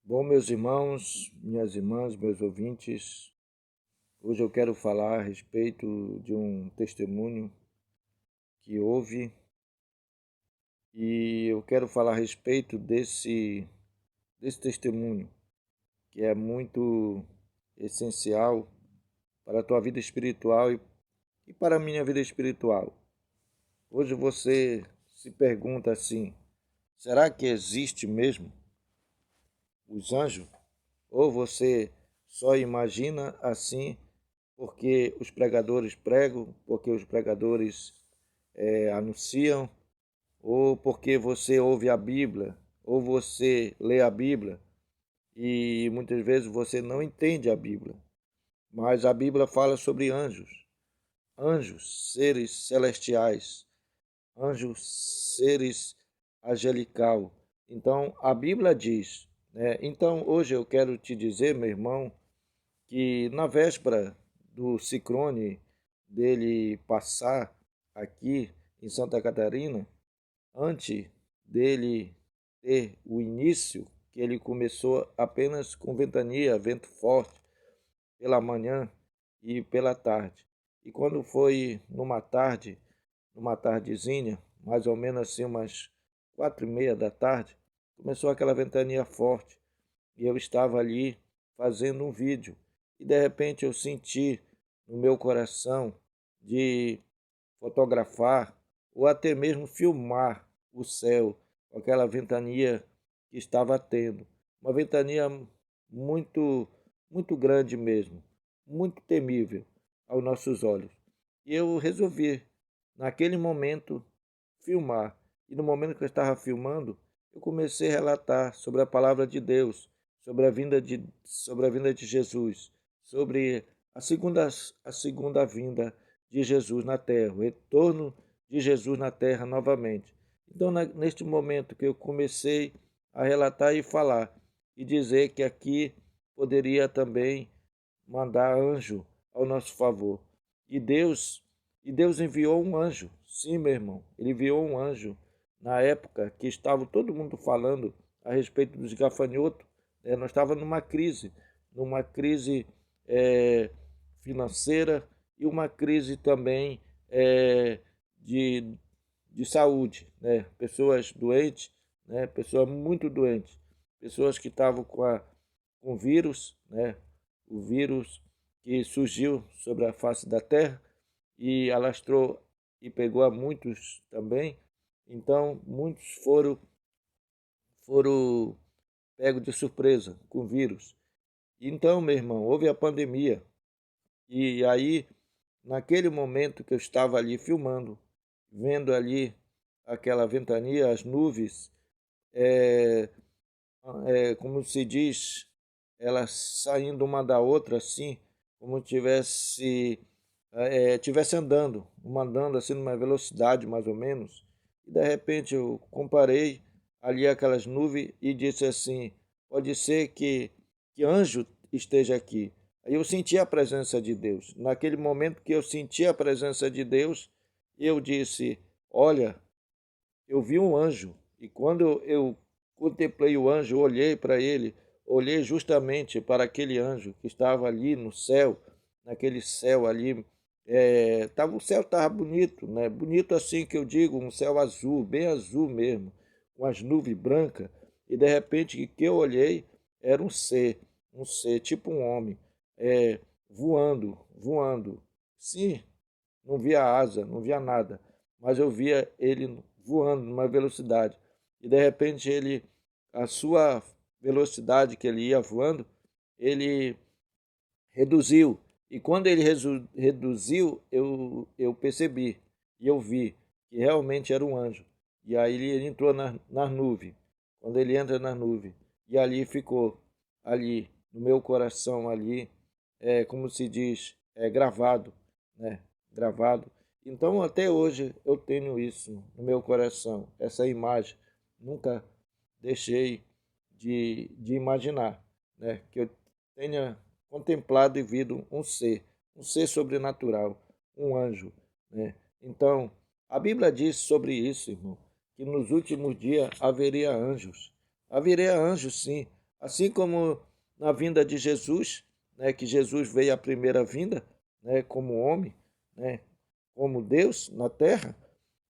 Bom, meus irmãos, minhas irmãs, meus ouvintes, hoje eu quero falar a respeito de um testemunho que houve e eu quero falar a respeito desse testemunho que é muito essencial para a tua vida espiritual e para a minha vida espiritual. Hoje você se pergunta assim: será que existe mesmo os anjos? Ou você só imagina assim porque os pregadores pregam, porque os pregadores anunciam, ou porque você ouve a Bíblia, ou você lê a Bíblia e muitas vezes você não entende a Bíblia. Mas a Bíblia fala sobre anjos, anjos, seres celestiais, anjos, seres angelical. Então a Bíblia diz, né? Então hoje eu quero te dizer, meu irmão, que na véspera do ciclone dele passar aqui em Santa Catarina, antes dele ter o início, que ele começou apenas com ventania, vento forte, pela manhã e pela tarde. E quando foi numa tardezinha, mais ou menos assim umas 4:30 da tarde, começou aquela ventania forte e eu estava ali fazendo um vídeo e de repente eu senti no meu coração de fotografar ou até mesmo filmar o céu com aquela ventania que estava tendo, uma ventania muito muito grande mesmo, muito temível aos nossos olhos. E eu resolvi naquele momento filmar. E no momento que eu estava filmando, eu comecei a relatar sobre a palavra de Deus, sobre a vinda de Jesus, sobre a segunda vinda de Jesus na terra, o retorno de Jesus na terra novamente. Então, neste momento que eu comecei a relatar e falar, e dizer que aqui poderia também mandar anjo ao nosso favor. E Deus, e Deus enviou um anjo. Sim, meu irmão, ele enviou um anjo na época que estava todo mundo falando a respeito dos gafanhotos. Nós estávamos numa crise é, financeira e uma crise também de, de saúde, né? Pessoas doentes, né? Pessoas muito doentes, pessoas que estavam com vírus, né? O vírus que surgiu sobre a face da terra e alastrou e pegou a muitos também. Então, muitos foram pegos de surpresa com o vírus. Então, meu irmão, houve a pandemia. E aí, naquele momento que eu estava ali filmando, vendo ali aquela ventania, as nuvens, é, como se diz, elas saindo uma da outra assim, como tivesse andando, uma andando assim numa velocidade mais ou menos. E de repente eu comparei ali aquelas nuvens e disse assim: pode ser que anjo esteja aqui. Aí eu senti a presença de Deus. Naquele momento que eu senti a presença de Deus, eu disse: olha, eu vi um anjo. E quando eu contemplei o anjo, olhei para ele, olhei justamente para aquele anjo que estava ali no céu, naquele céu ali. O céu estava bonito, né? Bonito assim que eu digo, um céu azul, bem azul mesmo, com as nuvens brancas. E de repente que eu olhei, era um ser, tipo um homem, voando, voando. Sim, não via asa, não via nada, mas eu via ele voando numa velocidade. E de repente a sua velocidade que ele ia voando, ele reduziu. E quando ele reduziu, eu percebi e eu vi que realmente era um anjo. E aí ele entrou nas nuvens. Quando ele entra nas nuvens, e ali ficou, ali no meu coração, ali, como se diz, gravado, né? Gravado. Então até hoje eu tenho isso no meu coração, essa imagem. Nunca deixei de imaginar, né? Que eu tenha contemplado e visto um ser sobrenatural, um anjo, né? Então, a Bíblia diz sobre isso, irmão, que nos últimos dias haveria anjos. Haveria anjos, sim. Assim como na vinda de Jesus, né, que Jesus veio à primeira vinda, né, como homem, né, como Deus na terra,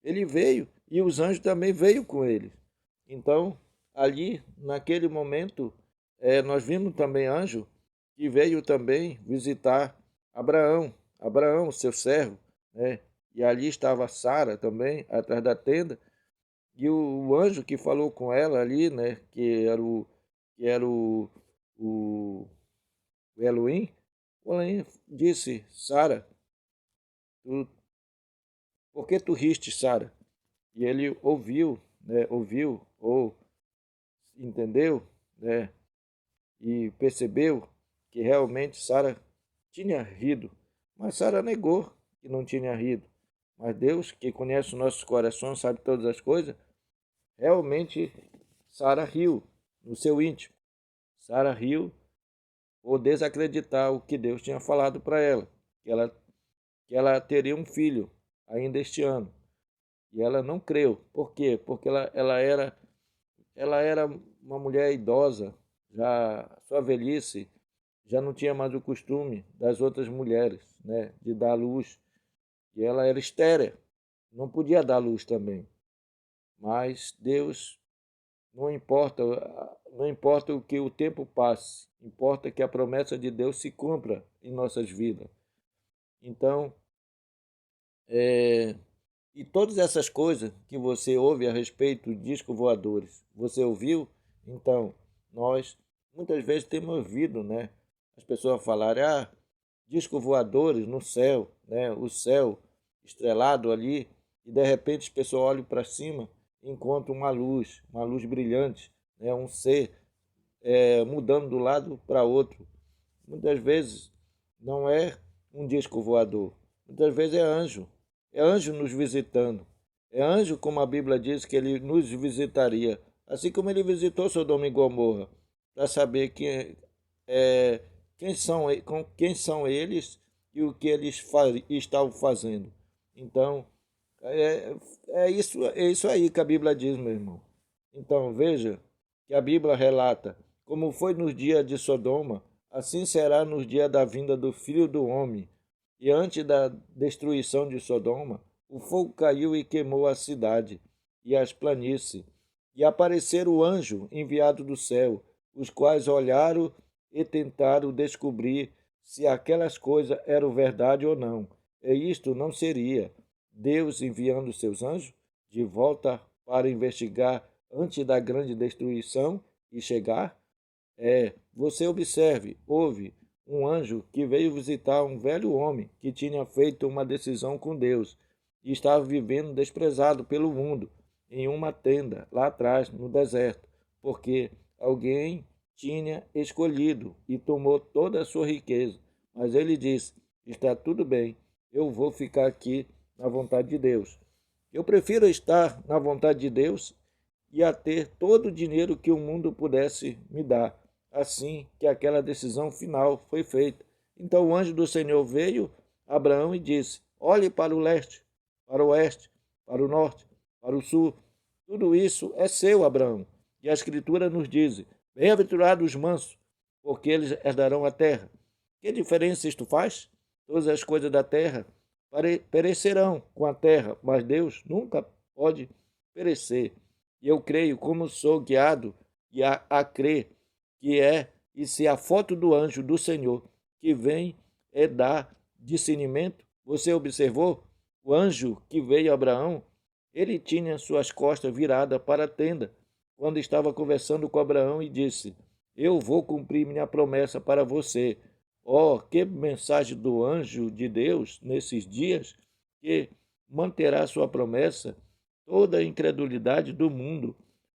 ele veio e os anjos também veio com ele. Então, ali, naquele momento, nós vimos também anjo que veio também visitar Abraão, seu servo, né? E ali estava Sara também, atrás da tenda, e o anjo que falou com ela ali, né, que era o Elohim, o Elohim disse: Sara, por que tu riste, Sara? E ele ouviu, né, ou entendeu, né, e percebeu que realmente Sara tinha rido. Mas Sara negou que não tinha rido. Mas Deus, que conhece os nossos corações, sabe todas as coisas, realmente Sara riu no seu íntimo. Sara riu por desacreditar o que Deus tinha falado para ela, que ela teria um filho ainda este ano. E ela não creu. Por quê? Porque ela era uma mulher idosa, já sua velhice já não tinha mais o costume das outras mulheres, né, de dar luz. E ela era estéril, não podia dar luz também. Mas Deus não importa o que o tempo passe, importa que a promessa de Deus se cumpra em nossas vidas. Então, e todas essas coisas que você ouve a respeito de discos voadores, você ouviu? Então, nós muitas vezes temos ouvido, né, as pessoas falarem, discos voadores no céu, né, o céu estrelado ali, e de repente as pessoas olham para cima e encontram uma luz brilhante, né, um ser mudando de um lado para outro. Muitas vezes não é um disco voador, muitas vezes é anjo nos visitando. É anjo, como a Bíblia diz, que ele nos visitaria, assim como ele visitou Sodoma e Gomorra, para saber quem são eles e o que eles estavam fazendo. Então, é isso aí que a Bíblia diz, meu irmão. Então, veja que a Bíblia relata como foi nos dias de Sodoma, assim será nos dias da vinda do Filho do Homem. E antes da destruição de Sodoma, o fogo caiu e queimou a cidade e as planícies. E apareceram o anjo enviado do céu, os quais olharam e tentaram descobrir se aquelas coisas eram verdade ou não. E isto não seria Deus enviando seus anjos de volta para investigar antes da grande destruição e chegar? Você observe, houve um anjo que veio visitar um velho homem que tinha feito uma decisão com Deus e estava vivendo desprezado pelo mundo em uma tenda lá atrás no deserto, porque alguém tinha escolhido e tomou toda a sua riqueza. Mas ele disse: Está tudo bem, eu vou ficar aqui na vontade de Deus. Eu prefiro estar na vontade de Deus e a ter todo o dinheiro que o mundo pudesse me dar. Assim que aquela decisão final foi feita. Então o anjo do Senhor veio a Abraão e disse: Olhe para o leste, para o oeste, para o norte, para o sul. Tudo isso é seu, Abraão. E a Escritura nos diz: Bem-aventurados os mansos, porque eles herdarão a terra. Que diferença isto faz? Todas as coisas da terra perecerão com a terra, mas Deus nunca pode perecer. E eu creio, como sou guiado e a crer que e se a foto do anjo do Senhor que vem dar discernimento. Você observou? O anjo que veio a Abraão, ele tinha suas costas viradas para a tenda, quando estava conversando com Abraão e disse: Eu vou cumprir minha promessa para você. Oh, que mensagem do anjo de Deus nesses dias, que manterá sua promessa. Toda a incredulidade do mundo,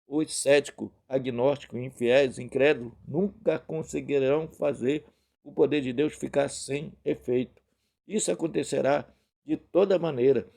os céticos, agnósticos, infiéis, incrédulos, nunca conseguirão fazer o poder de Deus ficar sem efeito. Isso acontecerá de toda maneira.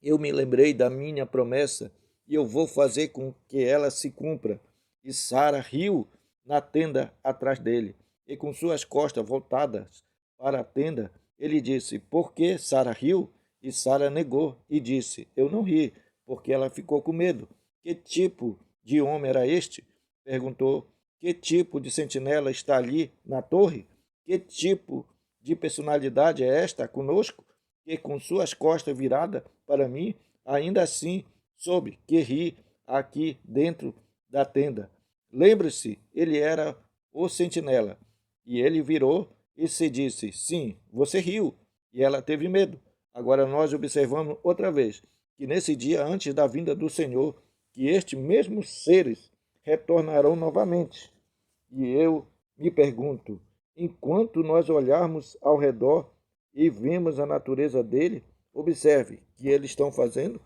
Eu me lembrei da minha promessa e eu vou fazer com que ela se cumpra. E Sara riu na tenda atrás dele, e com suas costas voltadas para a tenda, ele disse: Por que Sara riu? E Sara negou e disse: Eu não ri, porque ela ficou com medo. Que tipo de homem era este? Perguntou Que tipo de sentinela está ali na torre? Que tipo de personalidade é esta conosco, que com suas costas viradas para mim, ainda assim soube que ri aqui dentro da tenda? Lembre-se, ele era o sentinela. E ele virou e se disse: sim, você riu. E ela teve medo. Agora nós observamos outra vez que nesse dia antes da vinda do Senhor, que estes mesmos seres retornarão novamente. E eu me pergunto, enquanto nós olharmos ao redor e vemos a natureza dele, observe que eles estão fazendo.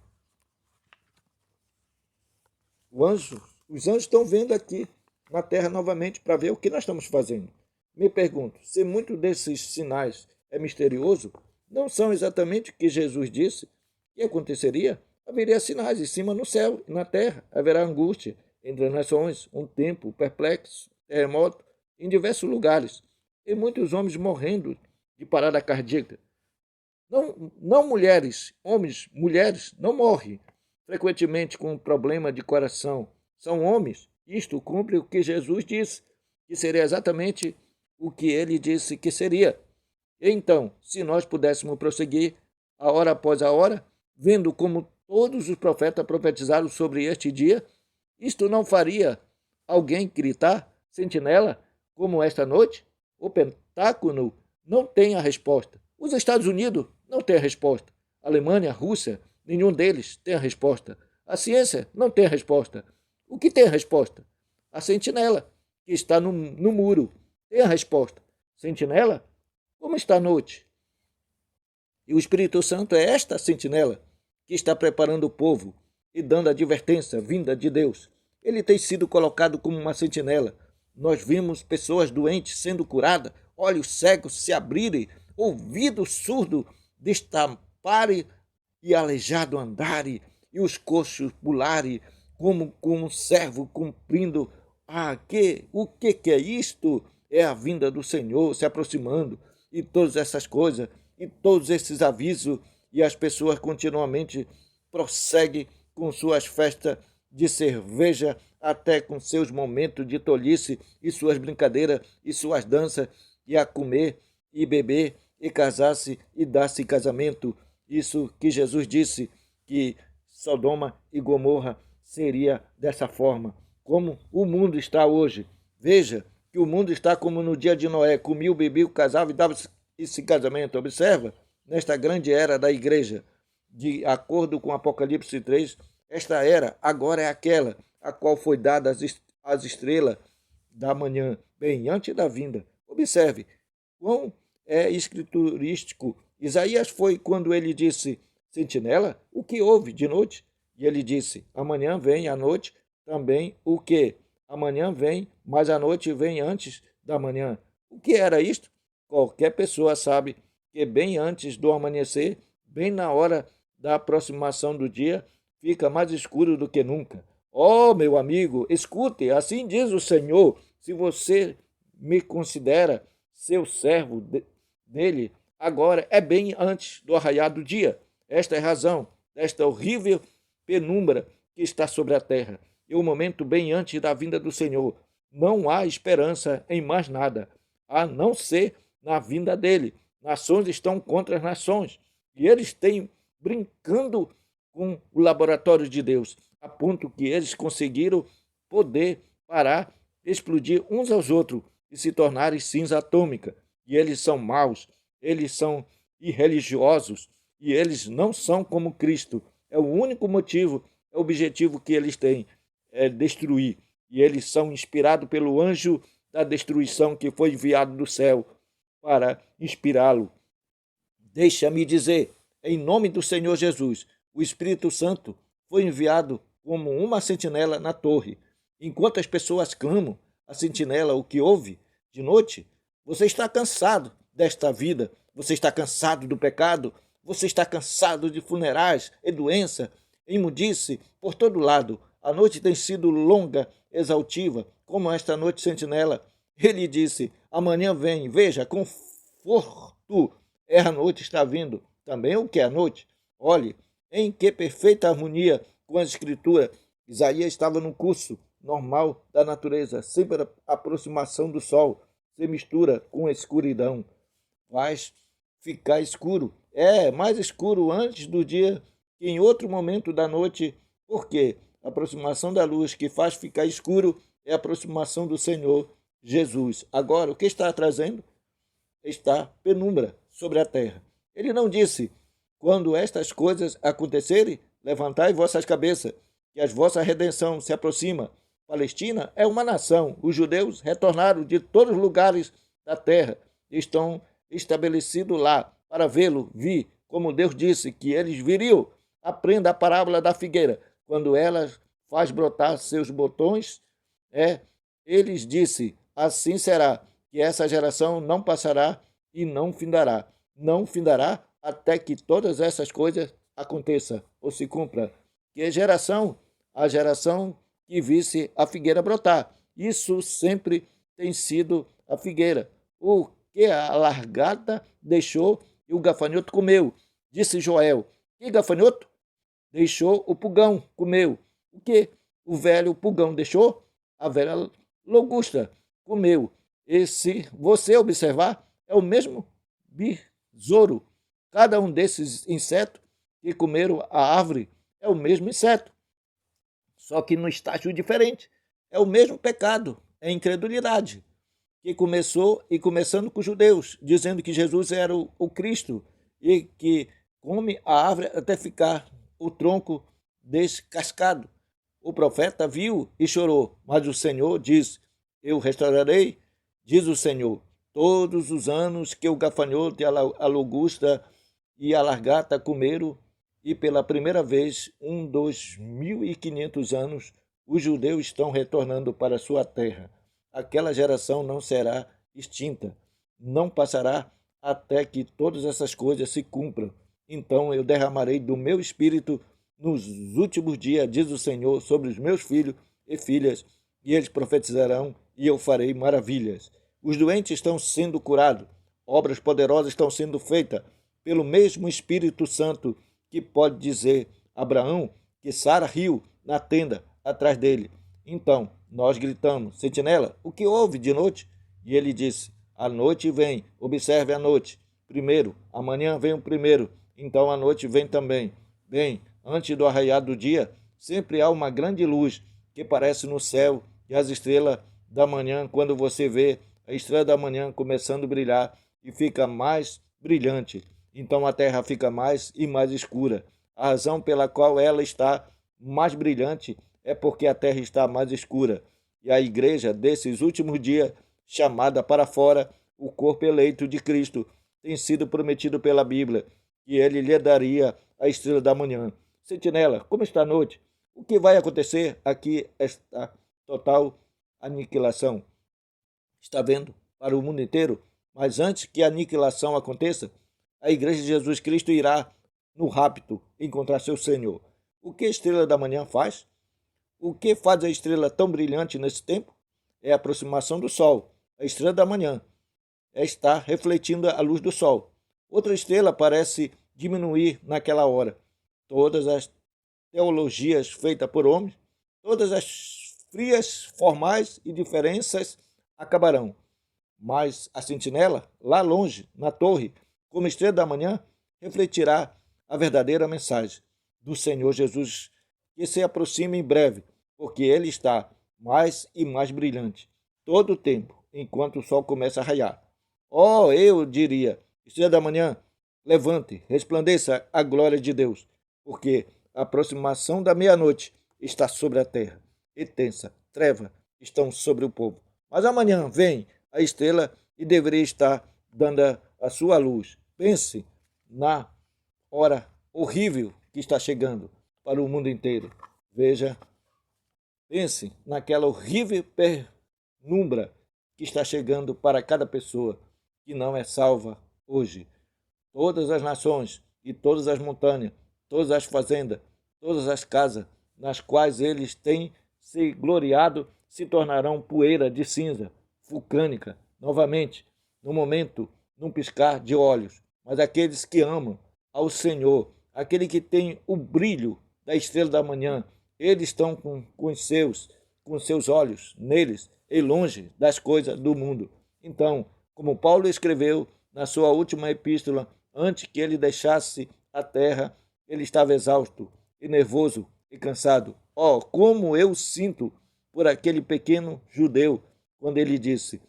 Os anjos estão vendo aqui na terra novamente para ver o que nós estamos fazendo. Me pergunto, se muito desses sinais é misterioso, não são exatamente o que Jesus disse que aconteceria? Haveria sinais em cima no céu e na terra. Haverá angústia entre as nações, um tempo perplexo, terremoto, em diversos lugares. E muitos homens morrendo de parada cardíaca. Não mulheres, homens, mulheres não morrem frequentemente com problema de coração. São homens. Isto cumpre o que Jesus disse, que seria exatamente o que ele disse que seria. Então, se nós pudéssemos prosseguir, a hora após a hora, vendo como todos os profetas profetizaram sobre este dia, isto não faria alguém gritar, sentinela, como esta noite? O Pentágono não tem a resposta. Os Estados Unidos não têm a resposta. A Alemanha, a Rússia, nenhum deles tem a resposta. A ciência não tem a resposta. O que tem a resposta? A sentinela, que está no muro, tem a resposta. Sentinela, como está a noite? E o Espírito Santo é esta sentinela que está preparando o povo e dando advertência vinda de Deus. Ele tem sido colocado como uma sentinela. Nós vimos pessoas doentes sendo curadas, olhos cegos se abrirem, ouvidos surdos destaparem e aleijado andarem, e os coxos pularem como um servo cumprindo. O que é isto? É a vinda do Senhor se aproximando, e todas essas coisas, e todos esses avisos, e as pessoas continuamente prosseguem com suas festas de cerveja, até com seus momentos de tolice, e suas brincadeiras, e suas danças, e a comer, e beber, e casar-se, e dar-se casamento. Isso que Jesus disse, que Sodoma e Gomorra seria dessa forma. Como o mundo está hoje. Veja que o mundo está como no dia de Noé, comia, bebia, casava e dava esse casamento. Observa, nesta grande era da igreja, de acordo com Apocalipse 3, esta era agora é aquela a qual foi dada as estrelas da manhã, bem antes da vinda. Observe, quão é escriturístico. Isaías foi quando ele disse, sentinela, o que houve de noite? E ele disse, amanhã vem a noite também o que? Amanhã vem, mas a noite vem antes da manhã. O que era isto? Qualquer pessoa sabe que bem antes do amanhecer, bem na hora da aproximação do dia, fica mais escuro do que nunca. Oh, meu amigo, escute, assim diz o Senhor, se você me considera seu servo dele, agora é bem antes do arraiar do dia. Esta é a razão desta horrível penumbra que está sobre a terra. E o momento bem antes da vinda do Senhor. Não há esperança em mais nada, a não ser na vinda dele. Nações estão contra as nações. E eles têm brincando com o laboratório de Deus, a ponto que eles conseguiram poder parar, explodir uns aos outros e se tornarem cinza atômica. E eles são maus, eles são irreligiosos, e eles não são como Cristo. É o único motivo, é o objetivo que eles têm, é destruir. E eles são inspirados pelo anjo da destruição que foi enviado do céu para inspirá-lo. Deixa-me dizer, em nome do Senhor Jesus, o Espírito Santo foi enviado como uma sentinela na torre. Enquanto as pessoas clamam, a sentinela, o que houve de noite, você está cansado desta vida, você está cansado do pecado, você está cansado de funerais e doença, imundice por todo lado. A noite tem sido longa, exaustiva, como esta noite sentinela. Ele disse, amanhã vem, veja, conforto é a noite está vindo. Também o que é a noite? Olhe, em que perfeita harmonia com a Escritura. Isaías estava no curso normal da natureza, sempre a aproximação do sol se mistura com a escuridão, faz ficar escuro. É mais escuro antes do dia que em outro momento da noite, porque a aproximação da luz que faz ficar escuro é a aproximação do Senhor Jesus. Agora, o que está trazendo? Está penumbra sobre a terra. Ele não disse, quando estas coisas acontecerem, levantai vossas cabeças, que a vossa redenção se aproxima. Palestina é uma nação. Os judeus retornaram de todos os lugares da terra e estão estabelecidos lá para vê-lo, vir, como Deus disse que eles viriam. Aprenda a parábola da figueira. Quando ela faz brotar seus botões, eles disse, assim será, que essa geração não passará e não findará. Não findará até que todas essas coisas aconteçam ou se cumpram. Que geração? A geração que visse a figueira brotar. Isso sempre tem sido a figueira. O que a largata deixou e o gafanhoto comeu. Disse Joel. Que gafanhoto? Deixou o pulgão, comeu. O que o velho pulgão deixou? A velha logusta comeu. E se você observar, é o mesmo besouro. Cada um desses insetos que comeram a árvore é o mesmo inseto, só que no estágio diferente. É o mesmo pecado, é a incredulidade, que começou e começando com os judeus, dizendo que Jesus era o Cristo e que come a árvore até ficar o tronco descascado. O profeta viu e chorou, mas o Senhor diz, eu restaurarei, diz o Senhor, todos os anos que o gafanhoto e a logusta e a largata comeram, e pela primeira vez, 2.500 anos, os judeus estão retornando para sua terra. Aquela geração não será extinta, não passará até que todas essas coisas se cumpram. Então eu derramarei do meu espírito nos últimos dias, diz o Senhor, sobre os meus filhos e filhas, e eles profetizarão, e eu farei maravilhas. Os doentes estão sendo curados, obras poderosas estão sendo feitas pelo mesmo Espírito Santo, que pode dizer a Abraão que Sara riu na tenda atrás dele. Então nós gritamos, sentinela, o que houve de noite? E ele disse, a noite vem, observe a noite. Primeiro, amanhã vem o primeiro, então a noite vem também. Bem, antes do arraiar do dia, sempre há uma grande luz que aparece no céu e as estrelas da manhã, quando você vê a estrela da manhã começando a brilhar e fica mais brilhante. Então a terra fica mais e mais escura. A razão pela qual ela está mais brilhante é porque a terra está mais escura. E a igreja desses últimos dias, chamada para fora, o corpo eleito de Cristo, tem sido prometido pela Bíblia, que ele lhe daria a estrela da manhã. Sentinela, como está a noite? O que vai acontecer aqui? Esta total aniquilação. Está vendo? Para o mundo inteiro. Mas antes que a aniquilação aconteça, a igreja de Jesus Cristo irá no rapto encontrar seu Senhor. O que a estrela da manhã faz? O que faz a estrela tão brilhante nesse tempo? É a aproximação do sol. A estrela da manhã está refletindo a luz do sol. Outra estrela parece diminuir naquela hora. Todas as teologias feitas por homens, todas as frias, formais e diferenças acabarão. Mas a sentinela, lá longe, na torre, como estrela da manhã, refletirá a verdadeira mensagem do Senhor Jesus, que se aproxima em breve, porque ele está mais e mais brilhante, todo o tempo, enquanto o sol começa a raiar. Oh, eu diria, estrela da manhã, levante, resplandeça a glória de Deus, porque a aproximação da meia-noite está sobre a terra, e tensa treva estão sobre o povo. Mas amanhã vem a estrela e deveria estar dando a sua luz. Pense na hora horrível que está chegando para o mundo inteiro. Veja, pense naquela horrível penumbra que está chegando para cada pessoa que não é salva hoje. Todas as nações e todas as montanhas, todas as fazendas, todas as casas nas quais eles têm se gloriado se tornarão poeira de cinza vulcânica novamente, no momento, num piscar de olhos. Mas aqueles que amam ao Senhor, aquele que tem o brilho da estrela da manhã, eles estão com os seus com seus olhos neles e longe das coisas do mundo. Então, como Paulo escreveu na sua última epístola, antes que ele deixasse a terra, ele estava exausto e nervoso e cansado. Oh, como eu sinto por aquele pequeno judeu quando ele disse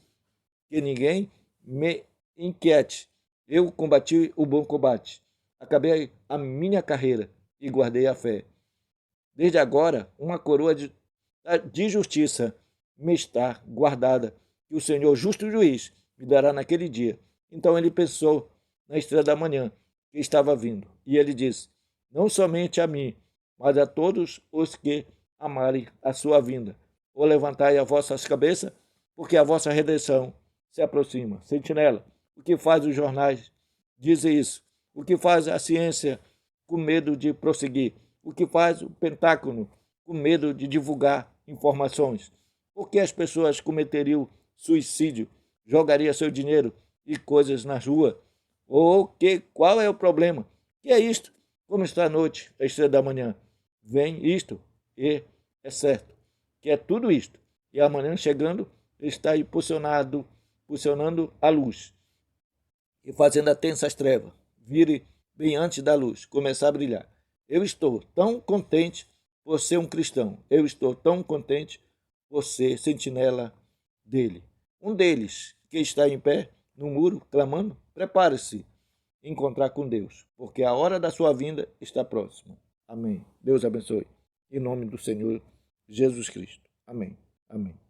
que ninguém me inquiete. Eu combati o bom combate, acabei a minha carreira e guardei a fé. Desde agora, uma coroa de justiça me está guardada, que o Senhor, justo juiz, me dará naquele dia. Então ele pensou na estrela da manhã que estava vindo, e ele disse: não somente a mim, mas a todos os que amarem a sua vinda. Ou levantai as vossas cabeças, porque a vossa redenção se aproxima. Sentinela, o que faz os jornais dizem isso? O que faz a ciência com medo de prosseguir? O que faz o Pentágono com medo de divulgar informações? Por que as pessoas cometeriam suicídio, jogariam seu dinheiro e coisas na rua? Qual é o problema? Que é isto? Como está a noite, às 3 da manhã? Vem isto, e é certo que é tudo isto. E amanhã chegando, está aí posicionando a luz e fazendo a tensas trevas vire bem antes da luz começar a brilhar. Eu estou tão contente por ser um cristão. Eu estou tão contente por ser sentinela dele. Um deles que está em pé no muro clamando, prepare-se encontrar com Deus, porque a hora da sua vinda está próxima. Amém. Deus abençoe. Em nome do Senhor Jesus Cristo. Amém. Amém.